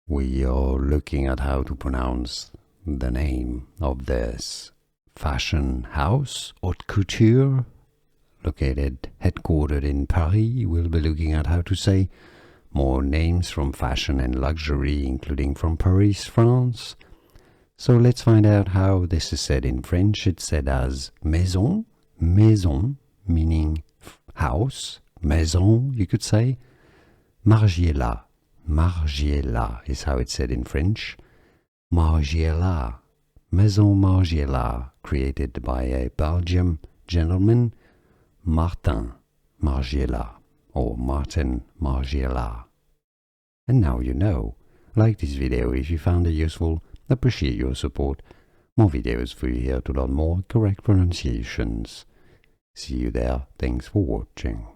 We are looking at how to pronounce the name of this fashion house, haute couture, headquartered in Paris. We'll be looking at how to say more names from fashion and luxury, including from Paris, France. So let's find out how this is said in French. It's said as maison, maison, meaning house, maison, you could say. Margiela, Margiela is how it's said in French. Margiela, Maison Margiela, created by a Belgian gentleman, Martin Margiela, or Martin Margiela. And now you know. Like this video if you found it useful. Appreciate your support. More videos for you here to learn more correct pronunciations. See you there. Thanks for watching.